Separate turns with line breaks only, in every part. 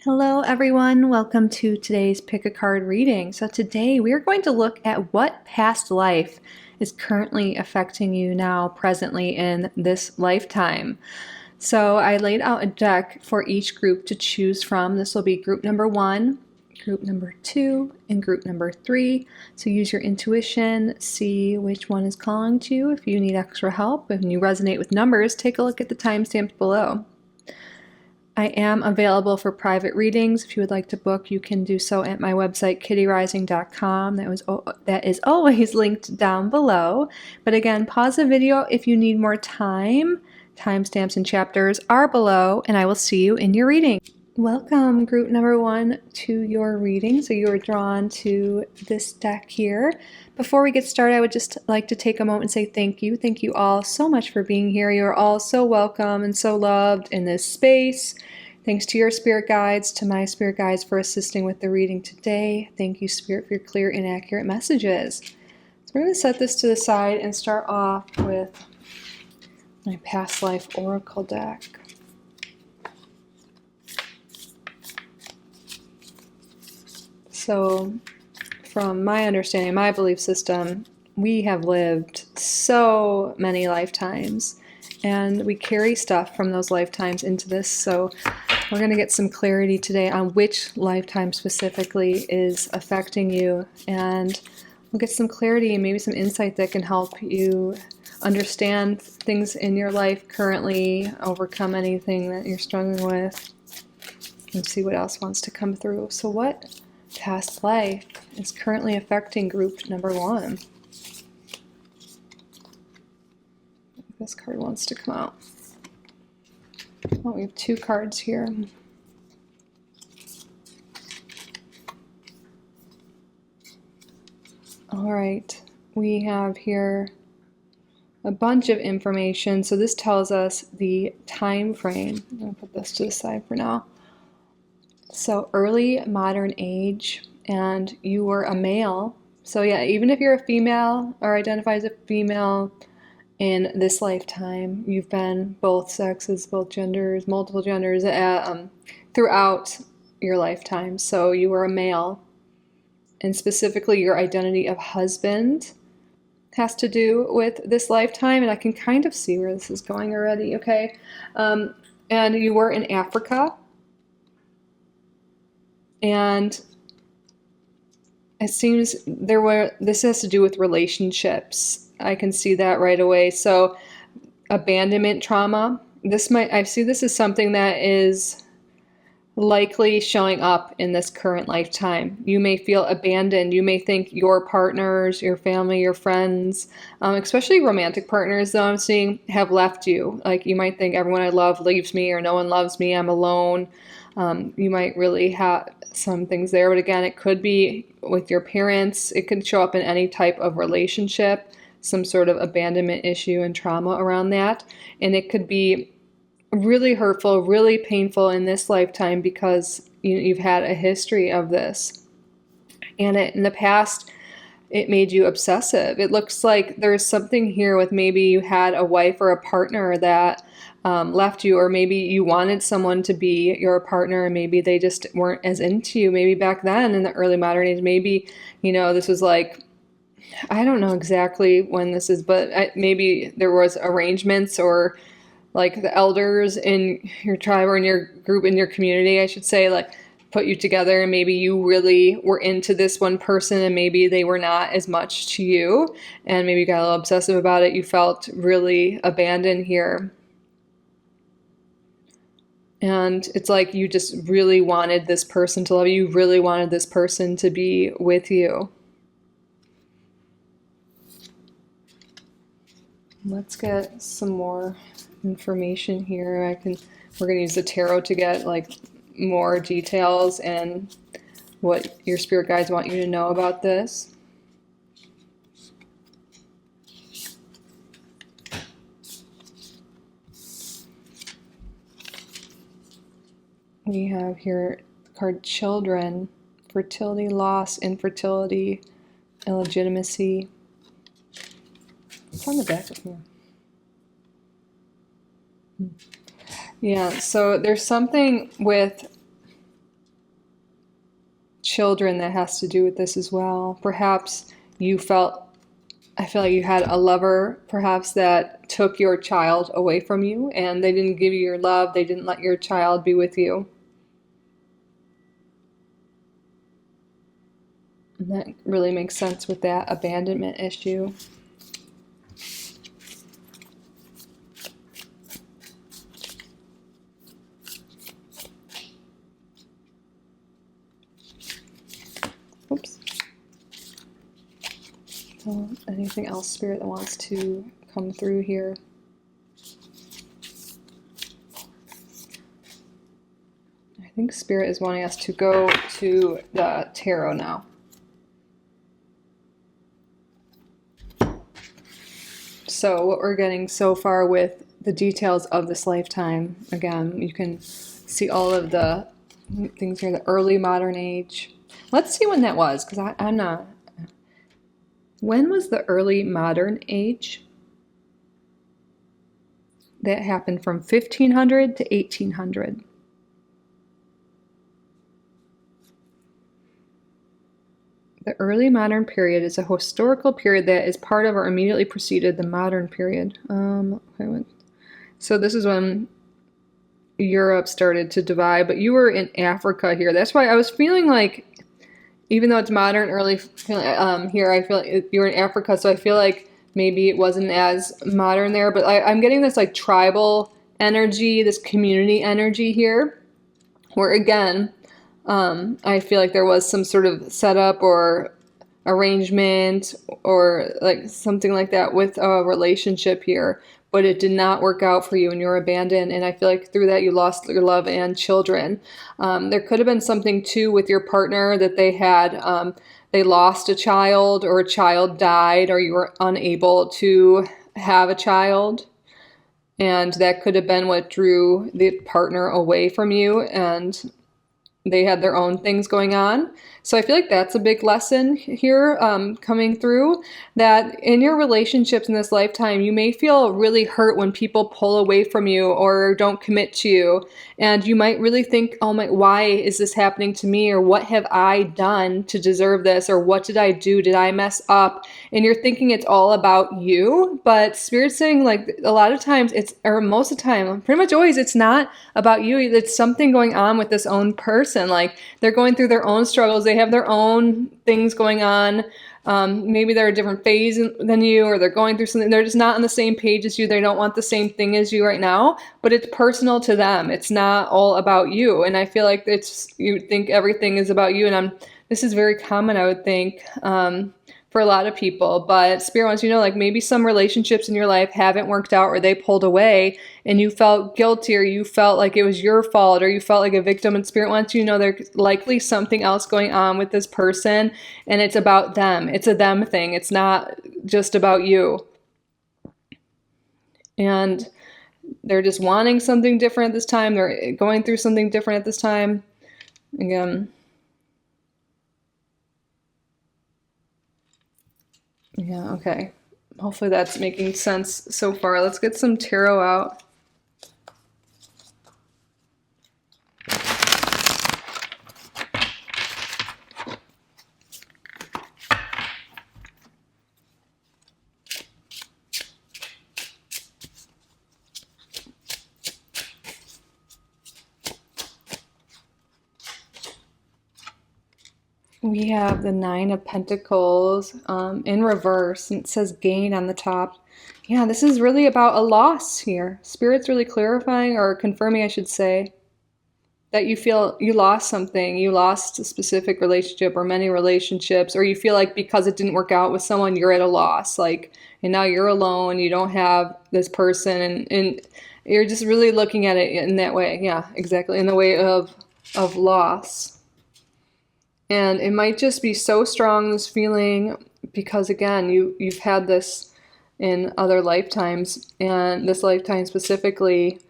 Hello everyone, welcome to today's Pick a Card reading. So today we are going to look at what past life is currently affecting you now, presently in this lifetime. So I laid out a deck for each group to choose from. This will be group number 1, group number 2, and group number 3. So use your intuition, see which one is calling to you. If you need extra help, if you resonate with numbers, take a look at the timestamps below. I am available for private readings. If you would like to book, you can do so at my website, kittyoutsidethebox.com. That is always linked down below. But again, pause the video if you need more time. Timestamps and chapters are below, and I will see you in your reading. Welcome, group number 1, to your reading. So you are drawn to this deck here. Before we get started, I would just like to take a moment and say thank you. Thank you all so much for being here. You are all so welcome and so loved in this space. Thanks to your spirit guides, to my spirit guides for assisting with the reading today. Thank you, Spirit, for your clear and accurate messages. So we're going to set this to the side and start off with my past life oracle deck. So, from my understanding, my belief system, we have lived so many lifetimes, and we carry stuff from those lifetimes into this. So we're going to get some clarity today on which lifetime specifically is affecting you, and we'll get some clarity and maybe some insight that can help you understand things in your life currently, overcome anything that you're struggling with, and see what else wants to come through. So what past life is currently affecting group number 1? This card wants to come out. Oh, we have 2 cards here. All right, we have here a bunch of information. So this tells us the time frame. I'm going to put this to the side for now. So early modern age, and you were a male. So yeah, even if you're a female or identify as a female in this lifetime, you've been both sexes, both genders, multiple genders throughout your lifetime. So you were a male, and specifically your identity of husband has to do with this lifetime, and I can kind of see where this is going already, okay? And you were in Africa. And it seems this has to do with relationships. I can see that right away. So abandonment trauma. I see this as something that is likely showing up in this current lifetime. You may feel abandoned. You may think your partners, your family, your friends, especially romantic partners that I'm seeing, have left you. Like you might think everyone I love leaves me, or no one loves me, I'm alone. You might really have some things there, but again, it could be with your parents. It could show up in any type of relationship, some sort of abandonment issue and trauma around that. And it could be really hurtful, really painful in this lifetime because you've had a history of this. And in the past, it made you obsessive. It looks like there's something here with maybe you had a wife or a partner that left you, or maybe you wanted someone to be your partner and maybe they just weren't as into you. Maybe back then in the early modern age, maybe, this was like, I don't know exactly when this is, but maybe there was arrangements, or like the elders in your tribe or in your group, in your community, I should say, like put you together, and maybe you really were into this one person and maybe they were not as much to you, and maybe you got a little obsessive about it. You felt really abandoned here. And it's like you just really wanted this person to love you. You really wanted this person to be with you. Let's get some more information here. We're going to use the tarot to get like more details and what your spirit guides want you to know about this. We have here the card children, fertility, loss, infertility, illegitimacy. It's on the back of here. Yeah, so there's something with children that has to do with this as well. Perhaps I feel like you had a lover perhaps that took your child away from you, and they didn't give you your love. They didn't let your child be with you. And that really makes sense with that abandonment issue. Oops. So anything else, Spirit, that wants to come through here? I think Spirit is wanting us to go to the tarot now. So what we're getting so far with the details of this lifetime, again, you can see all of the things here, the early modern age. Let's see when that was, because I'm not. When was the early modern age? That happened from 1500 to 1800. The early modern period is a historical period that is part of or immediately preceded the modern period. So this is when Europe started to divide, but you were in Africa here. That's why I was feeling like, even though it's modern, early here, I feel like you're in Africa, so I feel like maybe it wasn't as modern there, but I'm getting this like tribal energy, this community energy here, where again, I feel like there was some sort of setup or arrangement or like something like that with a relationship here, but it did not work out for you and you were abandoned. And I feel like through that you lost your love and children. There could have been something too with your partner that they had, they lost a child or a child died or you were unable to have a child. And that could have been what drew the partner away from you, and they had their own things going on. So I feel like that's a big lesson here coming through, that in your relationships in this lifetime, you may feel really hurt when people pull away from you or don't commit to you. And you might really think, oh my, why is this happening to me? Or what have I done to deserve this? Or what did I do? Did I mess up? And you're thinking it's all about you. But Spirit's saying like a lot of times or most of the time, pretty much always, it's not about you. It's something going on with this own person. Like they're going through their own struggles. They have their own things going on. Maybe they're a different phase than you, or they're going through something. They're just not on the same page as you. They don't want the same thing as you right now, but it's personal to them. It's not all about you. And I feel like you think everything is about you. And this is very common, I would think, for a lot of people, but Spirit wants you to know, like maybe some relationships in your life haven't worked out or they pulled away and you felt guilty or you felt like it was your fault or you felt like a victim, and Spirit wants you to know there's likely something else going on with this person and it's about them. It's a them thing. It's not just about you. And they're just wanting something different at this time. They're going through something different at this time. Again. Yeah, okay. Hopefully that's making sense so far. Let's get some tarot out. We have the Nine of Pentacles in reverse, and it says gain on the top. Yeah, this is really about a loss here. Spirit's really clarifying or confirming, I should say, that you feel you lost something. You lost a specific relationship or many relationships, or you feel like because it didn't work out with someone, you're at a loss. Like, and now you're alone, you don't have this person, and you're just really looking at it in that way. Yeah, exactly, in the way of loss. And it might just be so strong, this feeling, because again, you've had this in other lifetimes, and this lifetime specifically,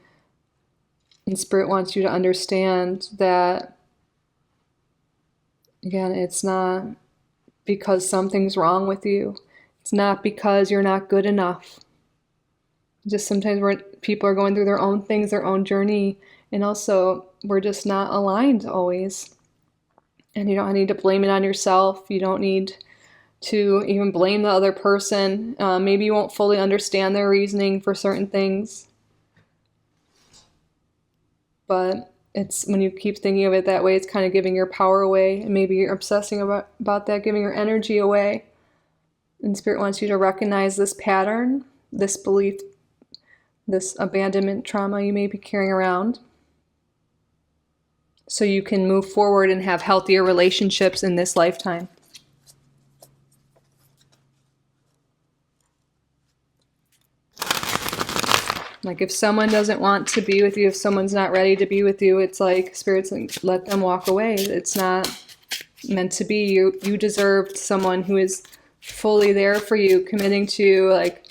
and Spirit wants you to understand that, again, it's not because something's wrong with you. It's not because you're not good enough. Just sometimes people are going through their own things, their own journey, and also we're just not aligned always. And you don't need to blame it on yourself. You don't need to even blame the other person. Maybe you won't fully understand their reasoning for certain things. But it's when you keep thinking of it that way, it's kind of giving your power away. And maybe you're obsessing about that, giving your energy away. And Spirit wants you to recognize this pattern, this belief, this abandonment trauma you may be carrying around, so you can move forward and have healthier relationships in this lifetime. Like if someone doesn't want to be with you, if someone's not ready to be with you, it's like Spirit's like, let them walk away. It's not meant to be. You deserve someone who is fully there for you, committing to like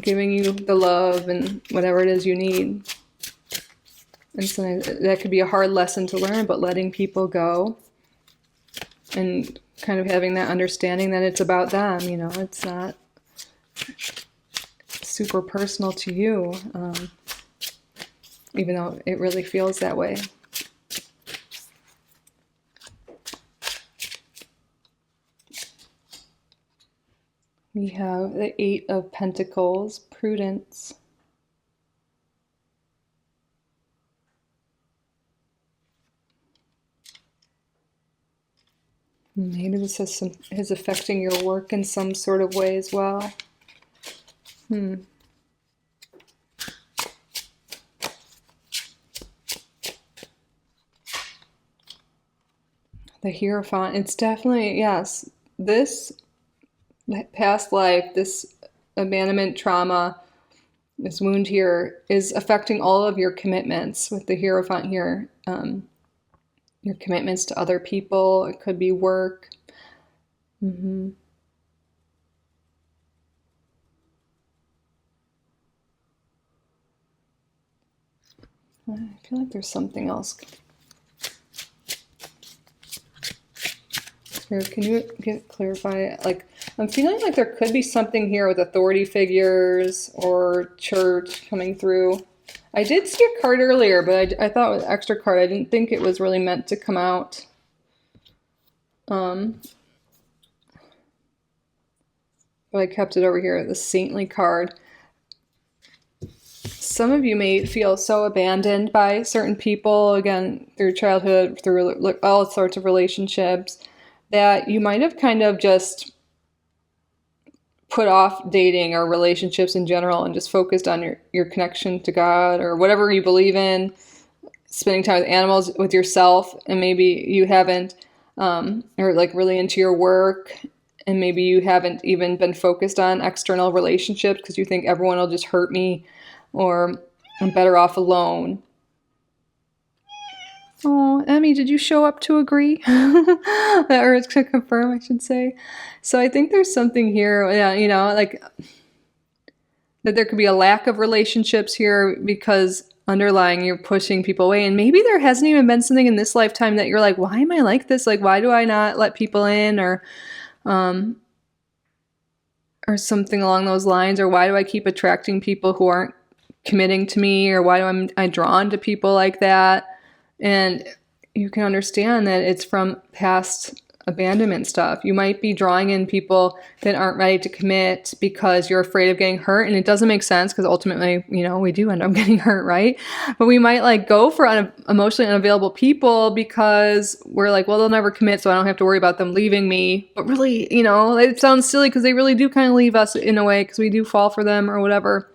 giving you the love and whatever it is you need. And so that could be a hard lesson to learn, but letting people go and kind of having that understanding that it's about them, you know, it's not super personal to you, even though it really feels that way. We have the Eight of Pentacles, prudence. Maybe this is affecting your work in some sort of way as well. The Hierophant, it's definitely, yes, this past life, this abandonment trauma, this wound here is affecting all of your commitments with the Hierophant here. Your commitments to other people, it could be work. I feel like there's something else. Here, can you clarify? Like, I'm feeling like there could be something here with authority figures or church coming through. I did see a card earlier, but I thought it was an extra card. I didn't think it was really meant to come out. But I kept it over here, the saintly card. Some of you may feel so abandoned by certain people, again, through childhood, through all sorts of relationships, that you might have kind of just put off dating or relationships in general and just focused on your connection to God or whatever you believe in, spending time with animals, with yourself, and maybe you haven't, or like really into your work, and maybe you haven't even been focused on external relationships because you think everyone will just hurt me or I'm better off alone. Oh, Emmy, did you show up to agree? Or to confirm, I should say. So I think there's something here, yeah, you know, like that there could be a lack of relationships here because underlying you're pushing people away. And maybe there hasn't even been something in this lifetime that you're like, why am I like this? Like, why do I not let people in? Or something along those lines. Or why do I keep attracting people who aren't committing to me? Or why do I drawn to people like that? And you can understand that it's from past abandonment stuff. You might be drawing in people that aren't ready to commit because you're afraid of getting hurt. And it doesn't make sense because ultimately, you know, we do end up getting hurt, right? But we might like go for emotionally unavailable people because we're like, well, they'll never commit, so I don't have to worry about them leaving me. But really, you know, it sounds silly because they really do kind of leave us in a way because we do fall for them or whatever.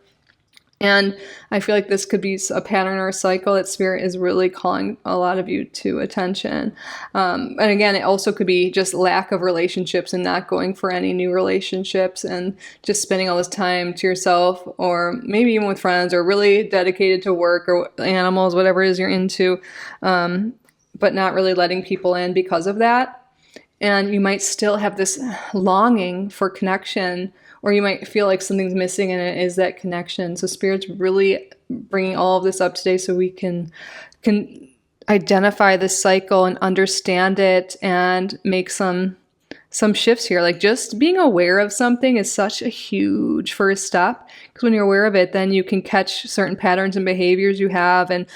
And I feel like this could be a pattern or a cycle that Spirit is really calling a lot of you to attention. And again, it also could be just lack of relationships and not going for any new relationships and just spending all this time to yourself or maybe even with friends or really dedicated to work or animals, whatever it is you're into, but not really letting people in because of that. And you might still have this longing for connection, or you might feel like something's missing and it is that connection. So Spirit's really bringing all of this up today so we can identify this cycle and understand it and make some some shifts here. Like just being aware of something is such a huge first step, because when you're aware of it, then you can catch certain patterns and behaviors you have and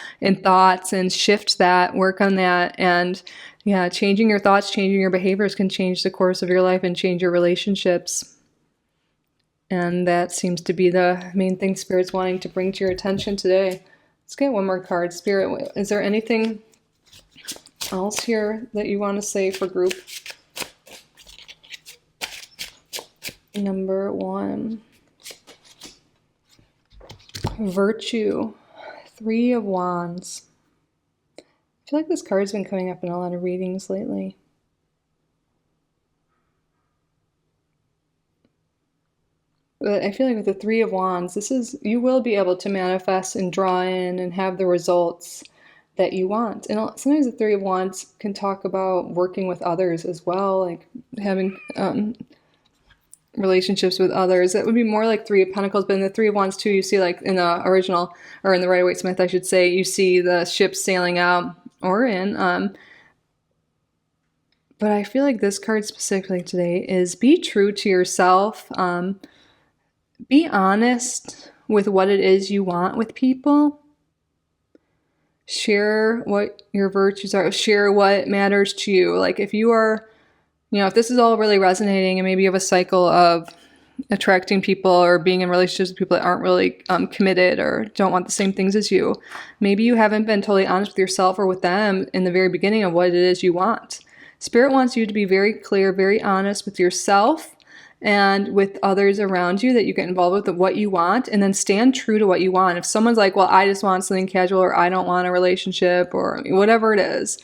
thoughts and shift that, work on that. And yeah, changing your thoughts, changing your behaviors can change the course of your life and change your relationships. And that seems to be the main thing Spirit's wanting to bring to your attention today. Let's get one more card. Spirit, is there anything else here that you want to say for group number 1? Virtue, 3 of Wands. I feel like this card's been coming up in a lot of readings lately. But I feel like with the 3 of Wands, you will be able to manifest and draw in and have the results that you want. And sometimes the 3 of Wands can talk about working with others as well, like having relationships with others. That would be more like 3 of Pentacles, but in the 3 of Wands too, you see, like in the original, or in the Rider-Waite-Smith, I should say, you see the ships sailing out or in. But I feel like this card specifically today is be true to yourself. Be honest with what it is you want with people. Share what your virtues are. Share what matters to you. Like if you are, if this is all really resonating and maybe you have a cycle of attracting people or being in relationships with people that aren't really committed or don't want the same things as you, maybe you haven't been totally honest with yourself or with them in the very beginning of what it is you want. Spirit wants you to be very clear, very honest with yourself and with others around you that you get involved with, what you want, and then stand true to what you want. If someone's like, well, I just want something casual, or I don't want a relationship, or whatever it is,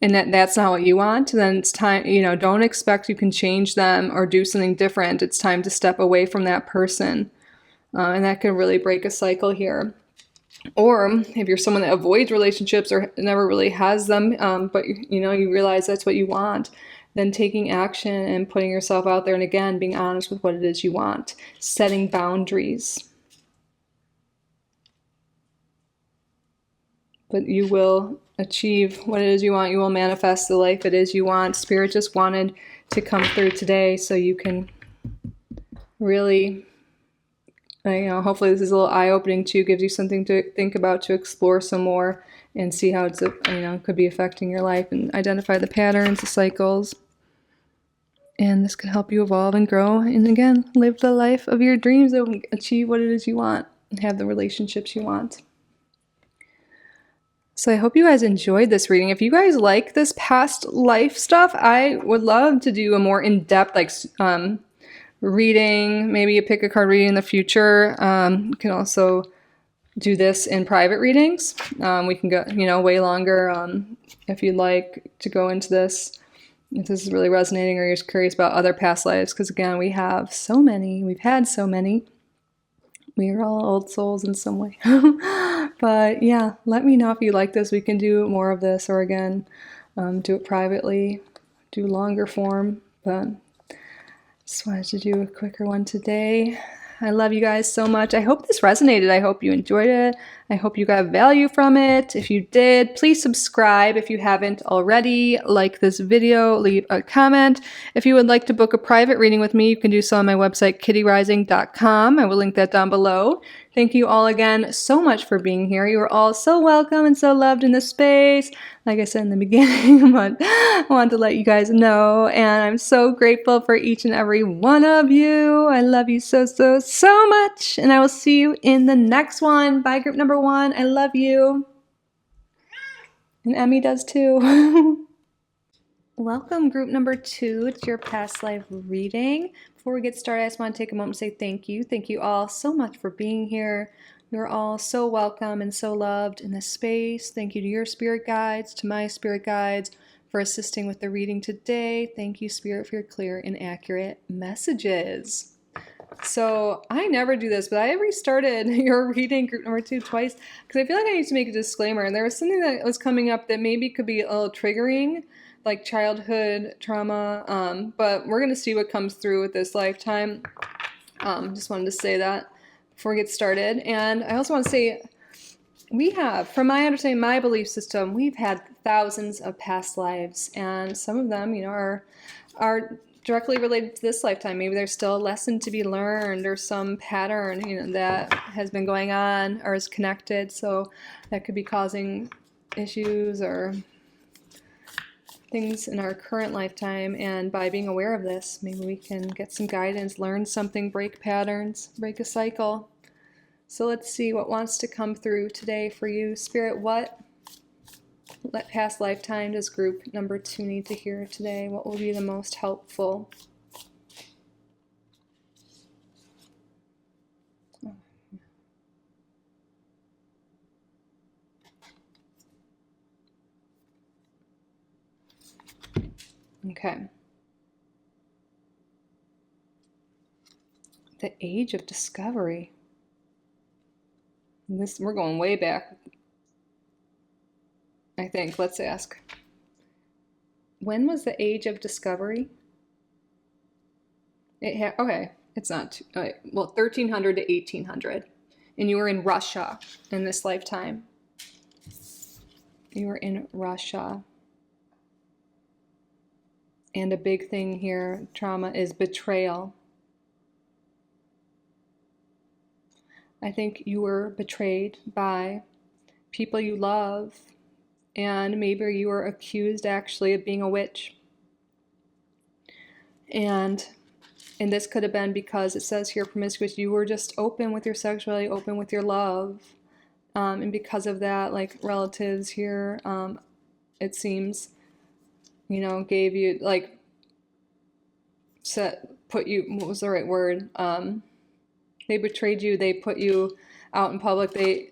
and that's not what you want, then it's time, don't expect you can change them or do something different. It's time to step away from that person. And that can really break a cycle here. Or if you're someone that avoids relationships or never really has them, but you realize that's what you want, then taking action and putting yourself out there, and again, being honest with what it is you want, setting boundaries. But you will achieve what it is you want. You will manifest the life it is you want. Spirit just wanted to come through today so you can really, hopefully this is a little eye-opening too, gives you something to think about, to explore some more and see how it's, could be affecting your life, and identify the patterns, the cycles. And this can help you evolve and grow, and again, live the life of your dreams and achieve what it is you want and have the relationships you want. So I hope you guys enjoyed this reading. If you guys like this past life stuff, I would love to do a more in-depth reading, maybe a pick a card reading in the future. You can also do this in private readings. We can go, way longer if you'd like to go into this. If this is really resonating, or you're just curious about other past lives, because again, we've had so many. We are all old souls in some way. But yeah, let me know if you like this. We can do more of this, or again, do it privately, do longer form. But just wanted to do a quicker one today. I love you guys so much. I hope this resonated. I hope you enjoyed it. I hope you got value from it. If you did, please subscribe if you haven't already. Like this video, leave a comment. If you would like to book a private reading with me, you can do so on my website, kittyoutsidethebox. I will link that down below. Thank you all again so much for being here. You are all so welcome and so loved in this space. Like I said in the beginning, but I want to let you guys know, and I'm so grateful for each and every one of you. I love you so, so, so much, and I will see you in the next one. Bye, group number 1. I love you. And Emmy does too. Welcome, group number 2. It's your past life reading. Before we get started, I just want to take a moment to say thank you. Thank you all so much for being here. You're all so welcome and so loved in this space. Thank you to your spirit guides, to my spirit guides, for assisting with the reading today. Thank you, Spirit, for your clear and accurate messages. So I never do this, but I restarted your reading, group number 2, twice, because I feel like I need to make a disclaimer. And there was something that was coming up that maybe could be a little triggering, like childhood trauma, but we're going to see what comes through with this lifetime. Just wanted to say that before we get started. And I also want to say, we have, from my understanding, my belief system, we've had thousands of past lives, and some of them, are directly related to this lifetime. Maybe there's still a lesson to be learned or some pattern, you know, that has been going on or is connected. So that could be causing issues or things in our current lifetime. And by being aware of this, maybe we can get some guidance, learn something, break patterns, break a cycle. So let's see what wants to come through today for you. Spirit, what past lifetime does group number 2 need to hear today? What will be the most helpful? Okay. The age of discovery. We're going way back, I think. Let's ask. When was the age of discovery? Okay, it's not well, 1300 to 1800. And you were in Russia in this lifetime. You were in Russia. And a big thing here, trauma, is betrayal. I think you were betrayed by people you love, and maybe you were accused actually of being a witch. And this could have been because it says here promiscuous, you were just open with your sexuality, open with your love. And because of that, like relatives here, it seems, you know, gave you, like, put you, what was the right word? They betrayed you, they put you out in public, they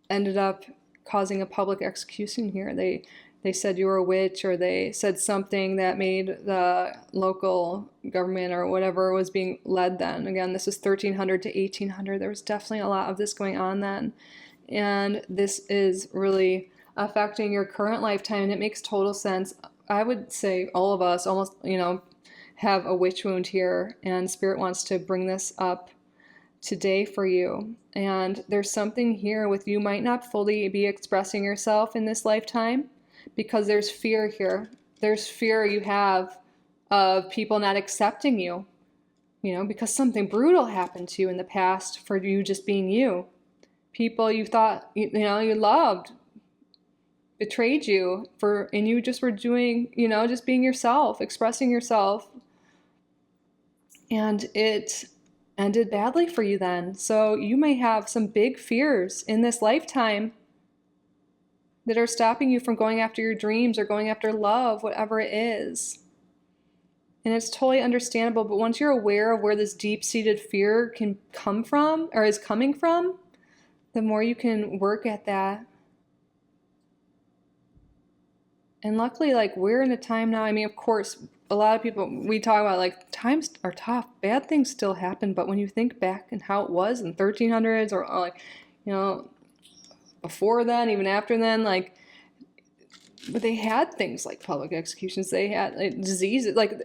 ended up causing a public execution here. They said you were a witch, or they said something that made the local government or whatever was being led then. Again, this is 1300 to 1800. There was definitely a lot of this going on then. And this is really affecting your current lifetime, and it makes total sense. I would say all of us almost, you know, have a witch wound here, and Spirit wants to bring this up today for you. And there's something here with you might not fully be expressing yourself in this lifetime because there's fear here. There's fear you have of people not accepting you, you know, because something brutal happened to you in the past for you just being you. People you thought, you know, you loved betrayed you and you just were doing, you know, just being yourself, expressing yourself. And it ended badly for you then. So you may have some big fears in this lifetime that are stopping you from going after your dreams or going after love, whatever it is. And it's totally understandable, but once you're aware of where this deep-seated fear can come from or is coming from, the more you can work at that. And luckily, like, we're in a time now, I mean, of course, a lot of people, we talk about, like, times are tough, bad things still happen, but when you think back and how it was in 1300s or, like, you know, before then, even after then, like, but they had things like public executions, they had like, diseases, like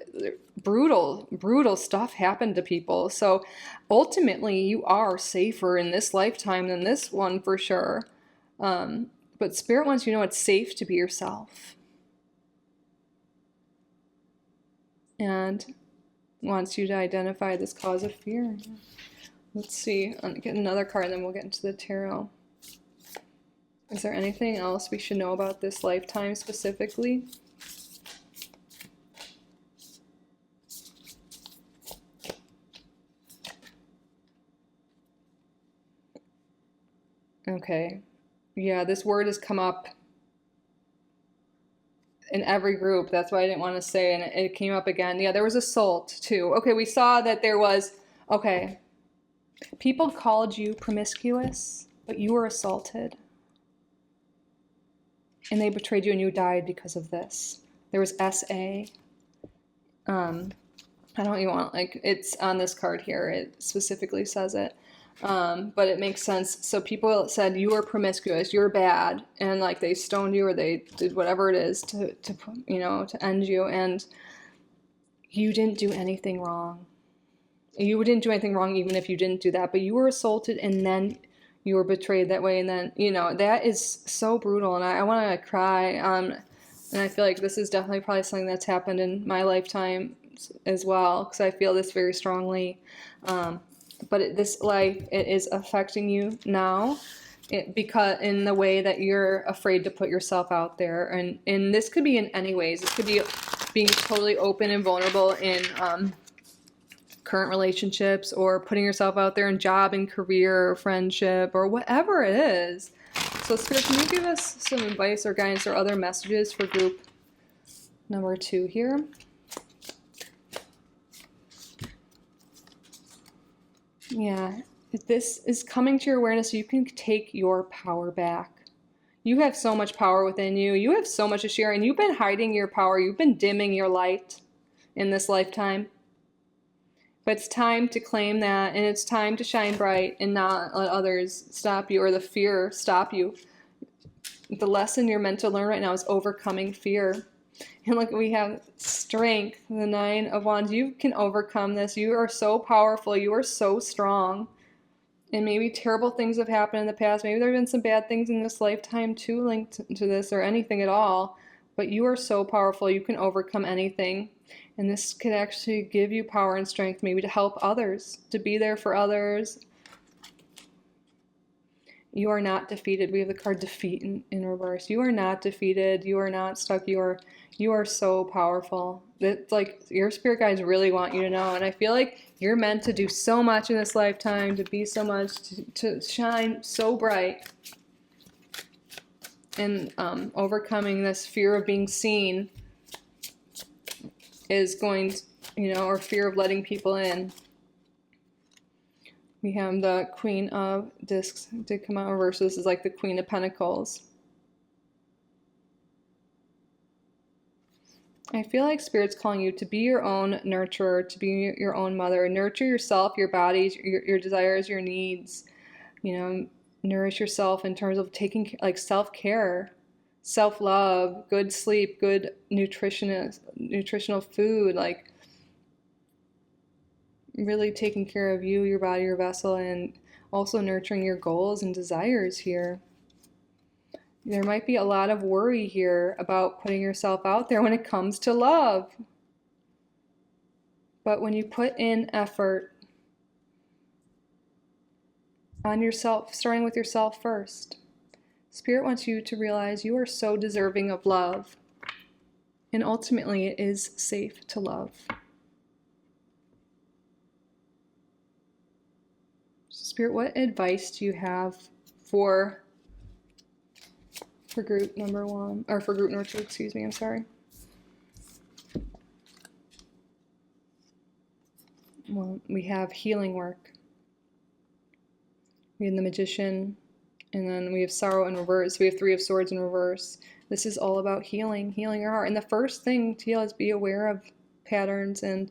brutal stuff happened to people. So ultimately, you are safer in this lifetime than this one for sure. But Spirit wants you to know it's safe to be yourself. And wants you to identify this cause of fear. Let's see, I'll get another card and then we'll get into the tarot. Is there anything else we should know about this lifetime specifically? Okay. Yeah, this word has come up in every group. That's why I didn't want to say, and it came up again. Yeah, there was assault too. Okay, we saw that there was, okay, people called you promiscuous, but you were assaulted. And they betrayed you and you died because of this. There was SA. I don't even want, like, it's on this card here. It specifically says it. But it makes sense. So people said you were promiscuous, you're bad, and like they stoned you or they did whatever it is to you know, to end you, and you didn't do anything wrong. You didn't do anything wrong even if you didn't do that, but you were assaulted and then you were betrayed that way, and then, you know, that is so brutal, and I want to cry. And I feel like this is definitely probably something that's happened in my lifetime as well, because I feel this very strongly. But this life, it is affecting you now, because in the way that you're afraid to put yourself out there. And this could be in any ways. This could be being totally open and vulnerable in current relationships, or putting yourself out there in job and career or friendship or whatever it is. So Spirit, can you give us some advice or guidance or other messages for group number 2 here? Yeah, if this is coming to your awareness, you can take your power back. You have so much power within you. You have so much to share, and you've been hiding your power. You've been dimming your light in this lifetime. But it's time to claim that, and it's time to shine bright and not let others stop you, or the fear stop you. The lesson you're meant to learn right now is overcoming fear. And look, we have strength, the 9 of Wands. You can overcome this. You are so powerful. You are so strong. And maybe terrible things have happened in the past. Maybe there have been some bad things in this lifetime too linked to this, or anything at all. But you are so powerful. You can overcome anything. And this could actually give you power and strength, maybe to help others, to be there for others. You are not defeated. We have the card defeat in reverse. You are not defeated. You are not stuck. You are so powerful. It's like your spirit guides really want you to know. And I feel like you're meant to do so much in this lifetime, to be so much, to shine so bright. And overcoming this fear of being seen is going to, or fear of letting people in. We have the Queen of Discs did come out in reverse. This is like the Queen of Pentacles. I feel like Spirit's calling you to be your own nurturer, to be your own mother. Nurture yourself, your bodies, your desires, your needs. Nourish yourself in terms of taking, like, self-care, self-love, good sleep, good nutritional food, like really taking care of you, your body, your vessel, and also nurturing your goals and desires here. There might be a lot of worry here about putting yourself out there when it comes to love. But when you put in effort on yourself, starting with yourself first, Spirit wants you to realize you are so deserving of love. And ultimately, it is safe to love. Spirit, what advice do you have for group number 1, or for group number 2, excuse me, I'm sorry. Well, we have healing work. We have the Magician, and then we have Sorrow in reverse. We have 3 of Swords in reverse. This is all about healing your heart. And the first thing to heal is be aware of patterns. And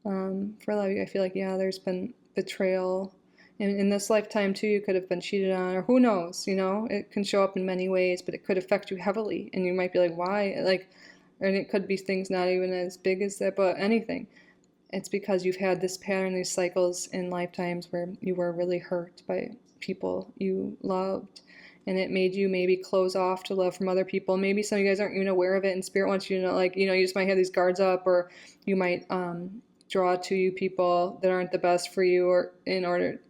for a lot of you, I feel like, there's been betrayal. And in this lifetime, too, you could have been cheated on, or who knows, it can show up in many ways, but it could affect you heavily. And you might be like, why? And it could be things not even as big as that, but anything. It's because you've had this pattern, these cycles in lifetimes where you were really hurt by people you loved. And it made you maybe close off to love from other people. Maybe some of you guys aren't even aware of it, and Spirit wants you to know, you just might have these guards up, or you might draw to you people that aren't the best for you, or in order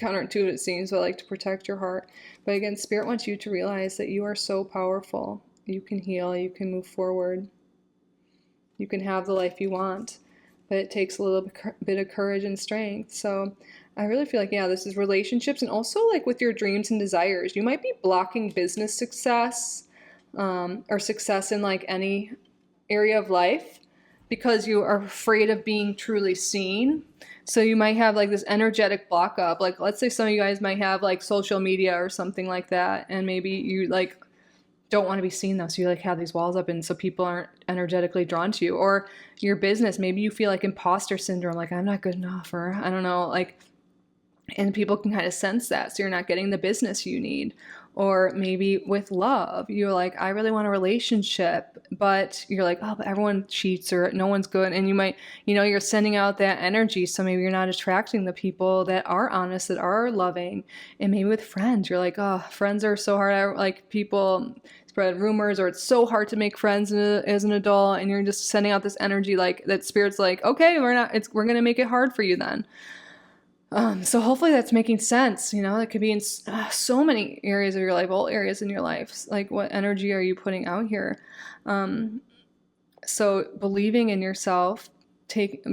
counterintuitive it seems, but to protect your heart. But again, Spirit wants you to realize that you are so powerful. You can heal, you can move forward, you can have the life you want, but it takes a little bit of courage and strength. So I really feel like, this is relationships, and also with your dreams and desires. You might be blocking business success, or success in any area of life, because you are afraid of being truly seen. So you might have this energetic block up. Let's say some of you guys might have social media or something like that, and maybe you don't want to be seen though, so you have these walls up, and so people aren't energetically drawn to you. Or your business, maybe you feel imposter syndrome, I'm not good enough, or I don't know, and people can kind of sense that, so you're not getting the business you need. Or maybe with love, you're I really want a relationship, but you're oh, but everyone cheats, or no one's good. And you might, you're sending out that energy, so maybe you're not attracting the people that are honest, that are loving. And maybe with friends, you're oh, friends are so hard. People, spread rumors, or it's so hard to make friends as an adult, and you're just sending out this energy like that spirit's like, okay, we're gonna make it hard for you then. So hopefully that's making sense. That could be in so many areas of your life, all areas in your life. Like, what energy are you putting out here? So believing in yourself,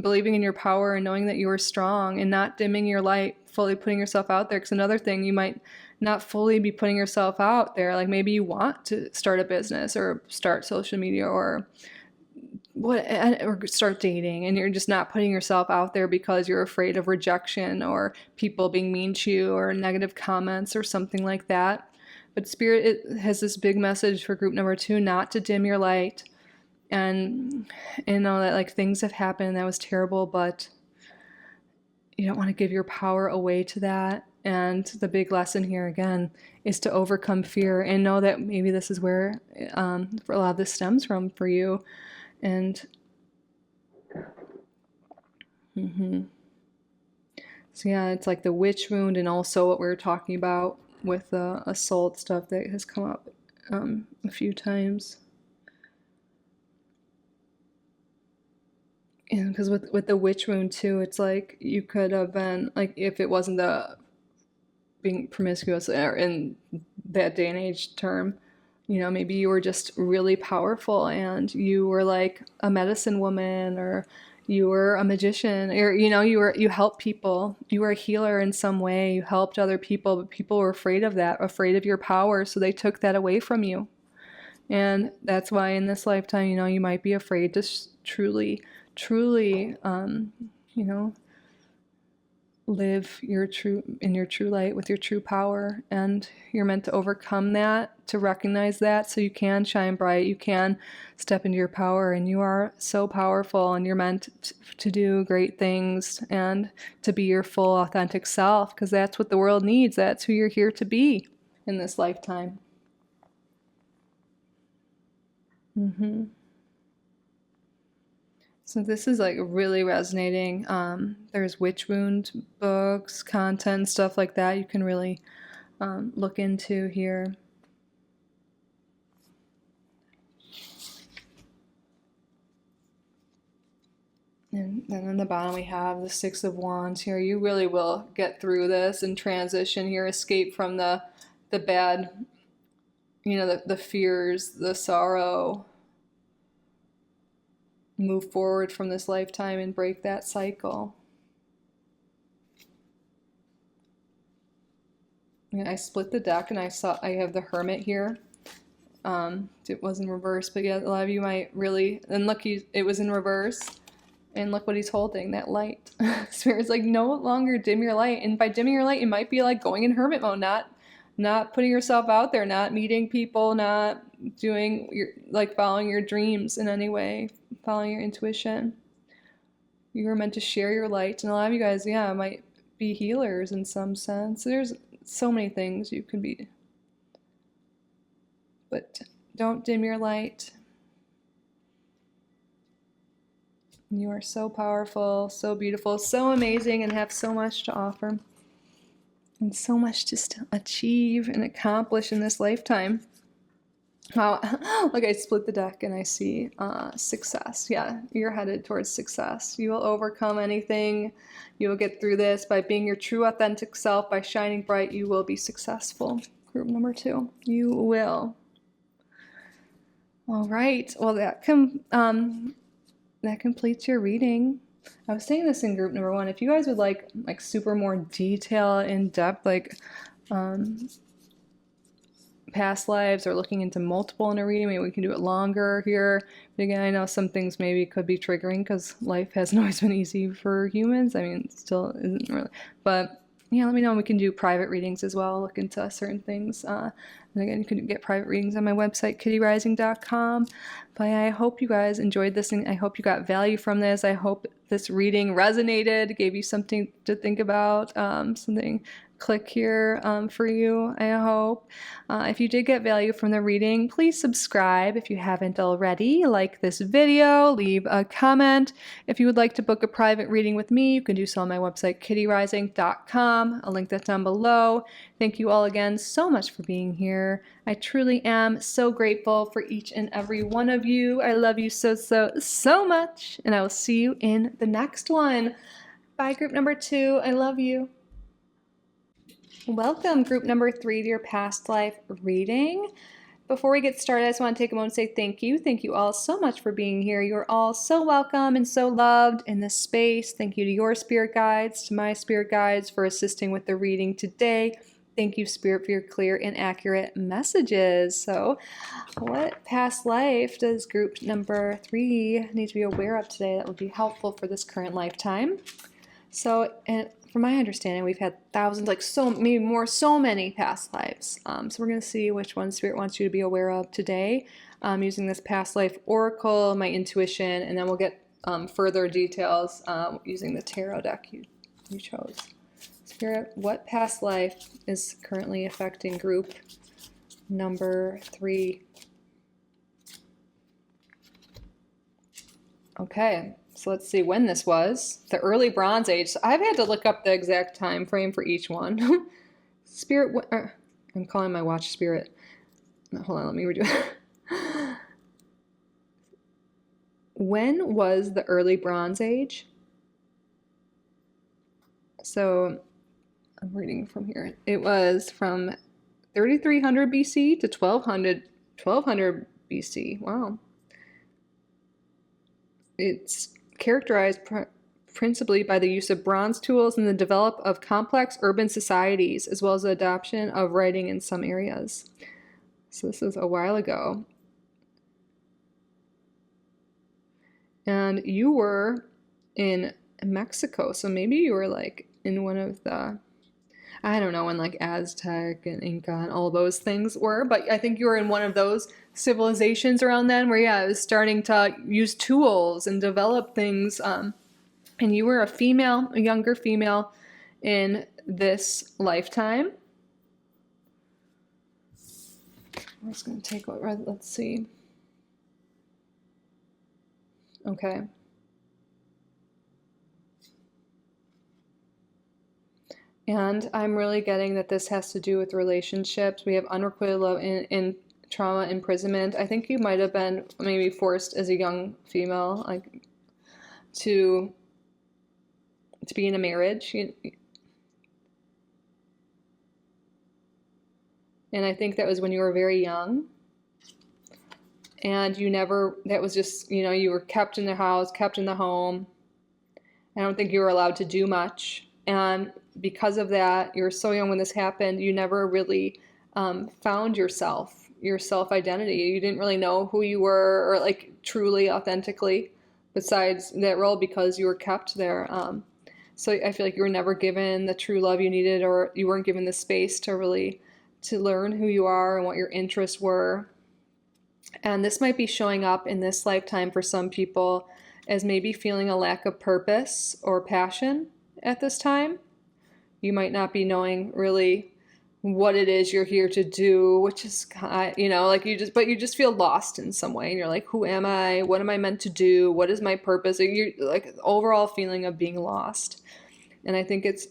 believing in your power, and knowing that you are strong, and not dimming your light, fully putting yourself out there. Because another thing, you might not fully be putting yourself out there. Like, maybe you want to start a business or start social media or start dating, and you're just not putting yourself out there because you're afraid of rejection or people being mean to you or negative comments or something like that. But Spirit, it has this big message for group number 2, not to dim your light, and know that like things have happened that was terrible, but you don't want to give your power away to that. And the big lesson here again is to overcome fear, and know that maybe this is where a lot of this stems from for you. And so yeah, it's like the witch wound, and also what we were talking about with the assault stuff that has come up a few times. And because with the witch wound too, it's like you could have been like, if it wasn't the being promiscuous in that day and age term, maybe you were just really powerful, and you were like a medicine woman, or you were a magician, or you helped people. You were a healer in some way. You helped other people, but people were afraid of that, afraid of your power, so they took that away from you. And that's why in this lifetime, you might be afraid to truly, live in your true light with your true power. And you're meant to overcome that, to recognize that, so you can shine bright, you can step into your power, and you are so powerful, and you're meant to do great things and to be your full authentic self, because that's what the world needs. That's who you're here to be in this lifetime. So this is like really resonating. There's witch wound books, content, stuff like that you can really look into here. And then on the bottom we have the 6 of Wands here. You really will get through this and transition here, escape from the bad, the fears, the sorrow. Move forward from this lifetime and break that cycle. I split the deck, and I have the Hermit here. It was in reverse, but yeah, a lot of you might really, and look, it was in reverse, and look what he's holding, that light. Spirit's like, no longer dim your light. And by dimming your light, it might be like going in hermit mode, not putting yourself out there, not meeting people, not doing following your dreams in any way, following your intuition. You were meant to share your light, and a lot of you guys, might be healers in some sense. There's so many things you can be, but don't dim your light. You are so powerful, so beautiful, so amazing, and have so much to offer, and so much to still achieve and accomplish in this lifetime. Wow, look, I split the deck and I see success. Yeah, you're headed towards success. You will overcome anything. You will get through this by being your true authentic self, by shining bright. You will be successful. Group number 2, you will. All right, well, that completes your reading. I was saying this in group number 1. If you guys would like super more detail, in depth, past lives, or looking into multiple in a reading, maybe we can do it longer here. But again, I know some things maybe could be triggering because life hasn't always been easy for humans. I mean, it still isn't really. But yeah, let me know. We can do private readings as well, look into certain things. And again, you can get private readings on my website, kittyoutsidethebox.com. But I hope you guys enjoyed this, and I hope you got value from this. I hope this reading resonated, gave you something to think about, something click here for you, I hope. If you did get value from the reading, please subscribe if you haven't already. Like this video, leave a comment. If you would like to book a private reading with me, you can do so on my website, kittyoutsidethebox.com. I'll link that down below. Thank you all again so much for being here. here. I truly am so grateful for each and every one of you. I love you so, so, so much. And I will see you in the next one. Bye, group number 2. I love you. Welcome, group number 3, to your past life reading. Before we get started, I just want to take a moment to say thank you. Thank you all so much for being here. You're all so welcome and so loved in this space. Thank you to your spirit guides, to my spirit guides for assisting with the reading today. Thank you, Spirit, for your clear and accurate messages. So, what past life does group number 3 need to be aware of today that would be helpful for this current lifetime? So, and from my understanding, we've had thousands, like so many past lives. So we're going to see which one Spirit wants you to be aware of today, using this past life oracle, my intuition, and then we'll get further details using the tarot deck you chose. Spirit, what past life is currently affecting group number 3? Okay. So let's see when this was. The early Bronze Age. So I've had to look up the exact time frame for each one. Spirit, I'm calling my watch Spirit. No, hold on, let me redo it. When was the early Bronze Age? So I'm reading from here. It was from 3300 BC to 1200 BC. Wow. It's characterized principally by the use of bronze tools and the development of complex urban societies, as well as the adoption of writing in some areas. So this is a while ago. And you were in Mexico, so maybe you were like in one of the, I don't know, when like Aztec and Inca and all those things were, but I think you were in one of those civilizations around then where, yeah, it was starting to use tools and develop things. And you were a younger female in this lifetime. I'm just going to take over. Let's see. Okay. And I'm really getting that this has to do with relationships. We have unrequited love in trauma, imprisonment. I think you might have been maybe forced as a young female, like to be in a marriage. And I think that was when you were very young. And that was just, you were kept in the house, kept in the home. I don't think you were allowed to do much. And because of that, you were so young when this happened, you never really found your self-identity. You didn't really know who you were, or like truly, authentically, besides that role, because you were kept there. So I feel like you were never given the true love you needed, or you weren't given the space to learn who you are and what your interests were. And this might be showing up in this lifetime for some people as maybe feeling a lack of purpose or passion at this time. You might not be knowing really what it is you're here to do, which is, like you just feel lost in some way. And you're like, who am I? What am I meant to do? What is my purpose? You're like overall feeling of being lost. And I think it's,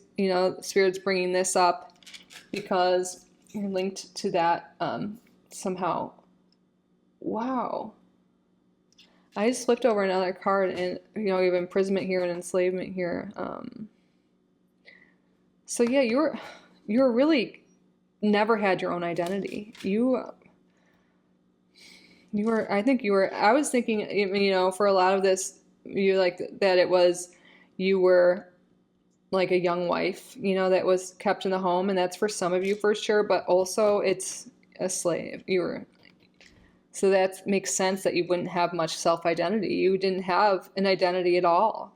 Spirit's bringing this up because you're linked to that somehow. Wow. I just flipped over another card, and we have imprisonment here and enslavement here. So yeah, you were really never had your own identity. I was thinking, for a lot of this, you like that it was, you were like a young wife, that was kept in the home, and that's for some of you for sure, but also it's a slave. So that makes sense that you wouldn't have much self-identity. You didn't have an identity at all.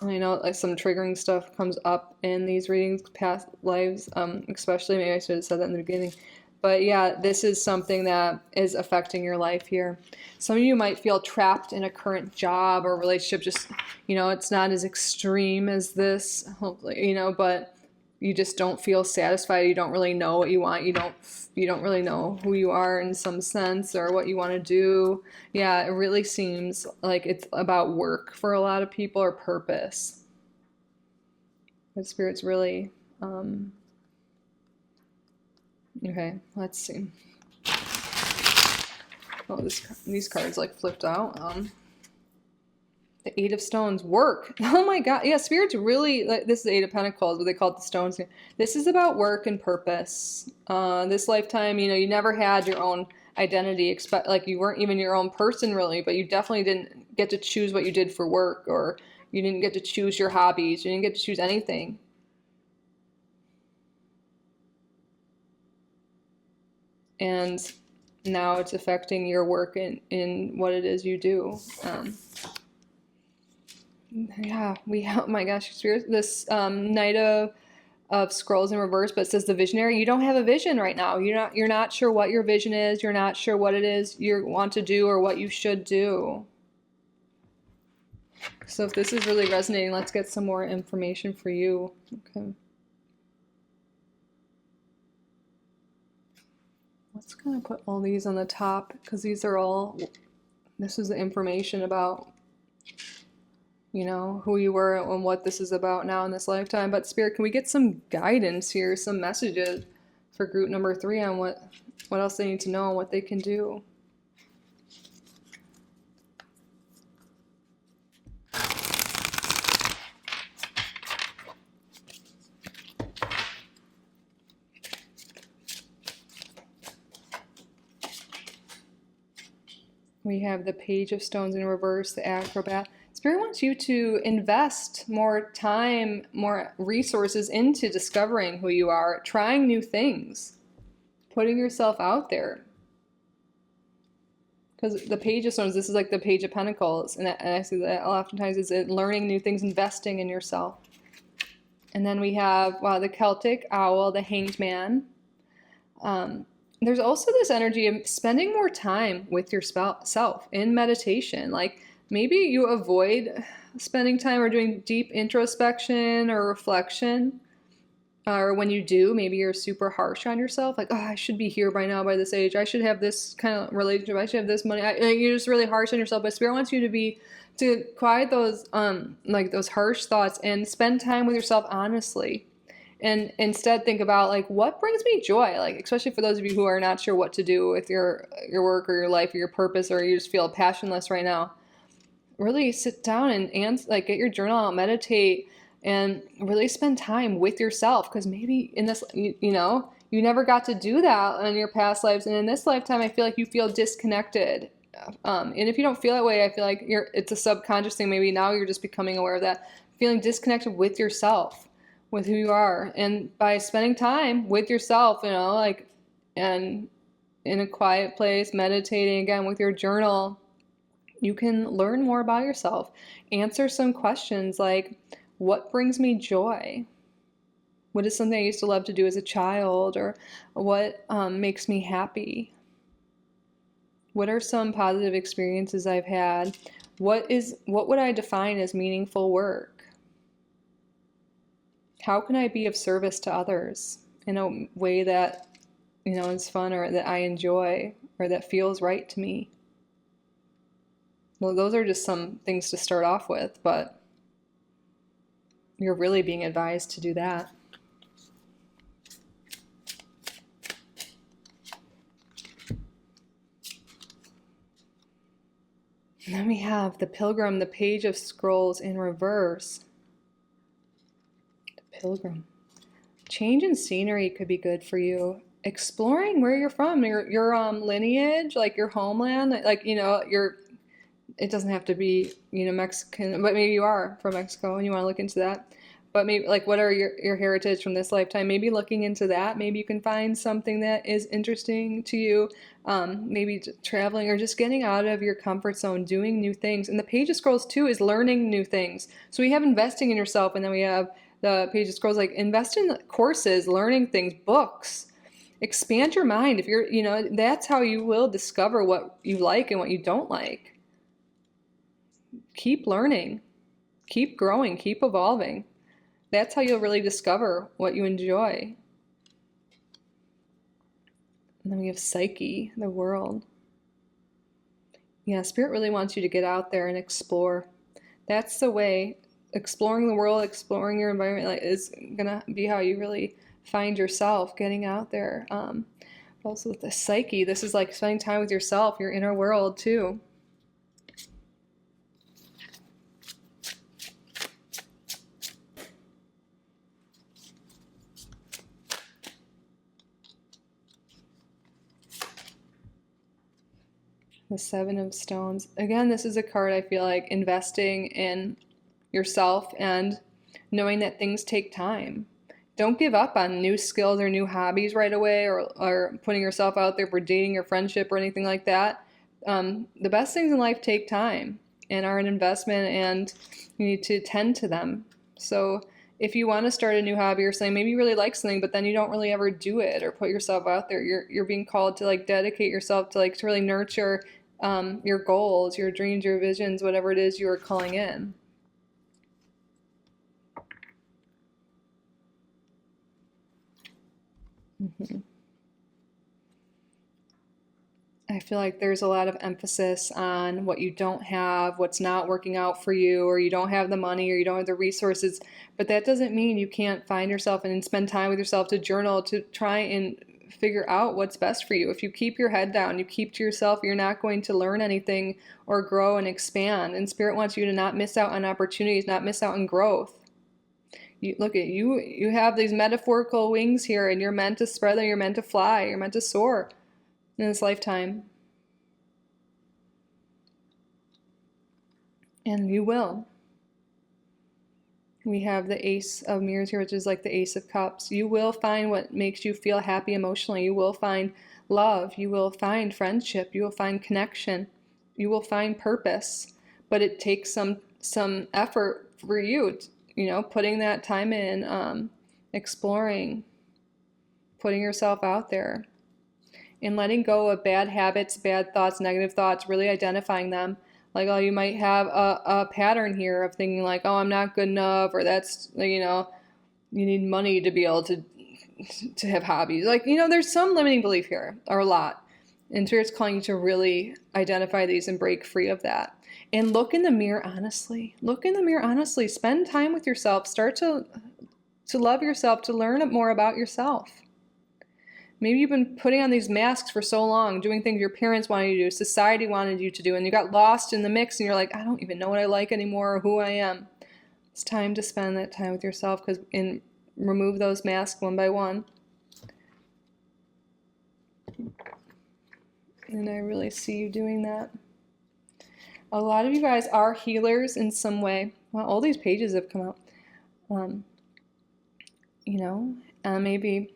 I know like some triggering stuff comes up in these readings, past lives, especially, maybe I should have said that in the beginning. But yeah, this is something that is affecting your life here. Some of you might feel trapped in a current job or relationship, just, it's not as extreme as this, hopefully, but you just don't feel satisfied. You don't really know what you want. You don't really know who you are in some sense or what you want to do. Yeah, it really seems like it's about work for a lot of people, or purpose. The Spirit's really Okay, let's see. Oh, these cards like flipped out. The Eight of Stones, work. Oh my God. Yeah, Spirit's really, like, this is the Eight of Pentacles, what they call it, the stones. This is about work and purpose. This lifetime, you never had your own identity, like you weren't even your own person really, but you definitely didn't get to choose what you did for work, or you didn't get to choose your hobbies. You didn't get to choose anything. And now it's affecting your work in what it is you do. Yeah, oh my gosh, this Knight of Scrolls in reverse, but it says the visionary. You don't have a vision right now. You're not sure what your vision is. You're not sure what it is you want to do or what you should do. So if this is really resonating, let's get some more information for you. Okay. Let's kind of put all these on the top, because this is the information about who you were and what this is about now in this lifetime. But Spirit, can we get some guidance here, some messages for group number 3 on what else they need to know and what they can do? We have the Page of Stones in reverse, the Acrobat. Spirit wants you to invest more time, more resources into discovering who you are, trying new things, putting yourself out there. Because the Page of Stones, this is like the Page of Pentacles, and I see that oftentimes is learning new things, investing in yourself. And then we have, the Celtic Owl, the Hanged Man. There's also this energy of spending more time with yourself in meditation. Like, maybe you avoid spending time or doing deep introspection or reflection. Or when you do, maybe you're super harsh on yourself. Like, oh, I should be here by now, by this age. I should have this kind of relationship. I should have this money. You're just really harsh on yourself. But Spirit wants you to quiet those, those harsh thoughts and spend time with yourself honestly. And instead think about, like, what brings me joy? Like, especially for those of you who are not sure what to do with your work or your life or your purpose, or you just feel passionless right now. Really sit down and get your journal out, meditate, and really spend time with yourself. Because maybe in this, you never got to do that in your past lives. And in this lifetime, I feel like you feel disconnected. And if you don't feel that way, I feel like it's a subconscious thing. Maybe now you're just becoming aware of that. Feeling disconnected with yourself, with who you are. And by spending time with yourself, and in a quiet place, meditating again with your journal, you can learn more about yourself. Answer some questions like, what brings me joy? What is something I used to love to do as a child? Or what makes me happy? What are some positive experiences I've had? What would I define as meaningful work? How can I be of service to others in a way that, is fun, or that I enjoy, or that feels right to me? Well, those are just some things to start off with, but you're really being advised to do that. And then we have the Pilgrim, the Page of Scrolls in reverse. The Pilgrim. Change in scenery could be good for you. Exploring where you're from, your lineage, like your homeland, it doesn't have to be, Mexican, but maybe you are from Mexico and you want to look into that. But maybe, what are your heritage from this lifetime? Maybe looking into that. Maybe you can find something that is interesting to you. Maybe traveling or just getting out of your comfort zone, doing new things. And the Page of Scrolls, too, is learning new things. So we have investing in yourself, and then we have the Page of Scrolls, invest in courses, learning things, books. Expand your mind. If you're, that's how you will discover what you like and what you don't like. Keep learning. Keep growing. Keep evolving. That's how you'll really discover what you enjoy. And then we have Psyche, the world. Yeah, Spirit really wants you to get out there and explore. That's the way. Exploring the world, exploring your environment is going to be how you really find yourself, getting out there. Also with the psyche, this is like spending time with yourself, your inner world too. The Seven of Stones. Again, this is a card I feel like investing in yourself and knowing that things take time. Don't give up on new skills or new hobbies right away, or putting yourself out there for dating or friendship or anything like that. The best things in life take time and are an investment, and you need to tend to them. So if you want to start a new hobby or something, maybe you really like something, but then you don't really ever do it or put yourself out there, you're being called to like dedicate yourself to like to really nurture your goals, your dreams, your visions, whatever it is you are calling in. I feel like there's a lot of emphasis on what you don't have, what's not working out for you, or you don't have the money, or you don't have the resources. But that doesn't mean you can't find yourself and spend time with yourself to journal, to try and figure out what's best for you. If you keep your head down, you keep to yourself, you're not going to learn anything or grow and expand. And Spirit wants you to not miss out on opportunities, not miss out on growth. Look at you. You have these metaphorical wings here, and you're meant to spread them. You're meant to fly. You're meant to soar in this lifetime. And you will. We have the Ace of Mirrors here, which is like the Ace of Cups. You will find what makes you feel happy emotionally. You will find love. You will find friendship. You will find connection. You will find purpose. But it takes some effort for you, putting that time in, exploring, putting yourself out there, and letting go of bad habits, bad thoughts, negative thoughts, really identifying them. Like, oh, you might have a pattern here of thinking like, oh, I'm not good enough, or that's, you need money to be able to have hobbies. Like, there's some limiting belief here, or a lot. And Spirit's calling you to really identify these and break free of that. And look in the mirror honestly. Look in the mirror honestly. Spend time with yourself. Start to love yourself, to learn more about yourself. Maybe you've been putting on these masks for so long, doing things your parents wanted you to do, society wanted you to do, and you got lost in the mix, and you're like, I don't even know what I like anymore or who I am. It's time to spend that time with yourself, and remove those masks one by one. And I really see you doing that. A lot of you guys are healers in some way. Well, all these pages have come out. Maybe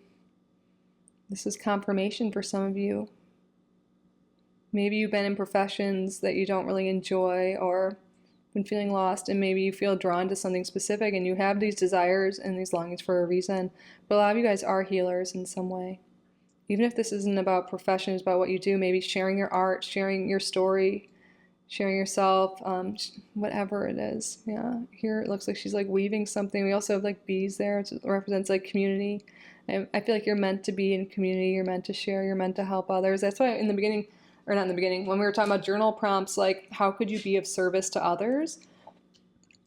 this is confirmation for some of you. Maybe you've been in professions that you don't really enjoy, or been feeling lost, and maybe you feel drawn to something specific, and you have these desires and these longings for a reason. But a lot of you guys are healers in some way. Even if this isn't about profession, it's about what you do, maybe sharing your art, sharing your story, sharing yourself, whatever it is. Yeah, here it looks like she's like weaving something. We also have like bees there. It represents like community. I feel like you're meant to be in community. You're meant to share. You're meant to help others. That's why in the beginning, or not in the beginning, when we were talking about journal prompts, like how could you be of service to others?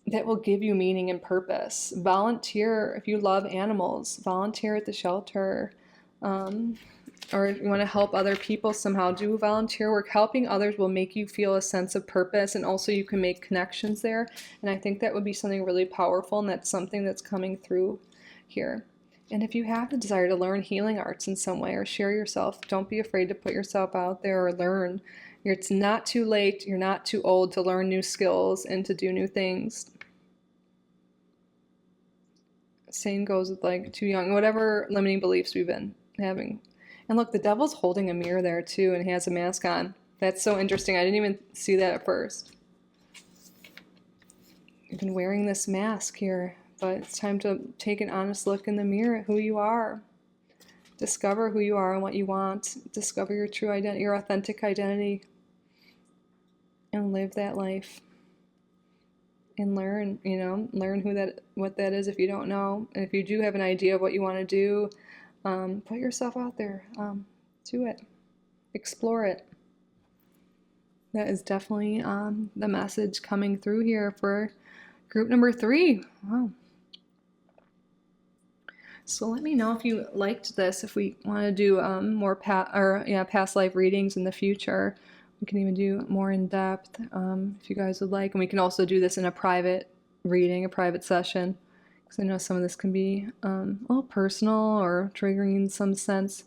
That will give you meaning and purpose. Volunteer if you love animals. Volunteer at the shelter. Or if you want to help other people somehow, do volunteer work. Helping others will make you feel a sense of purpose, and also you can make connections there. And I think that would be something really powerful, and that's something that's coming through here. And if you have the desire to learn healing arts in some way or share yourself, don't be afraid to put yourself out there or learn. It's not too late. You're not too old to learn new skills and to do new things. Same goes with like too young, whatever limiting beliefs we've been having. And look, the devil's holding a mirror there too, and he has a mask on. That's so interesting. I didn't even see that at first. You've been wearing this mask here, but it's time to take an honest look in the mirror at who you are. Discover who you are and what you want. Discover your true identity, your authentic identity, and live that life. And learn, learn what that is if you don't know. And if you do have an idea of what you want to do, put yourself out there. Do it. Explore it. That is definitely the message coming through here for group number 3. Wow. So let me know if you liked this, if we want to do more past life readings in the future. We can even do more in depth if you guys would like. And we can also do this in a private reading, a private session. Because I know some of this can be a little personal or triggering in some sense.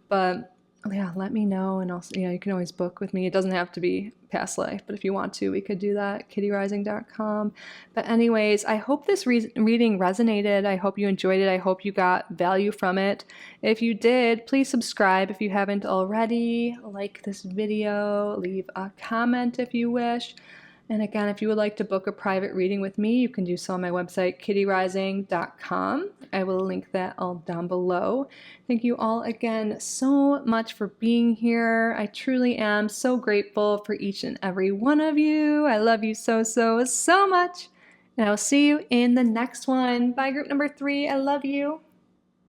But yeah, let me know, and also, you can always book with me. It doesn't have to be past life, but if you want to, we could do that, kittyoutsidethebox.com. But anyways, I hope this reading resonated. I hope you enjoyed it. I hope you got value from it. If you did, please subscribe if you haven't already. Like this video, leave a comment if you wish. And again, if you would like to book a private reading with me, you can do so on my website, kittyoutsidethebox.com. I will link that all down below. Thank you all again so much for being here. I truly am so grateful for each and every one of you. I love you so, so, so much. And I will see you in the next one. Bye, group number 3. I love you.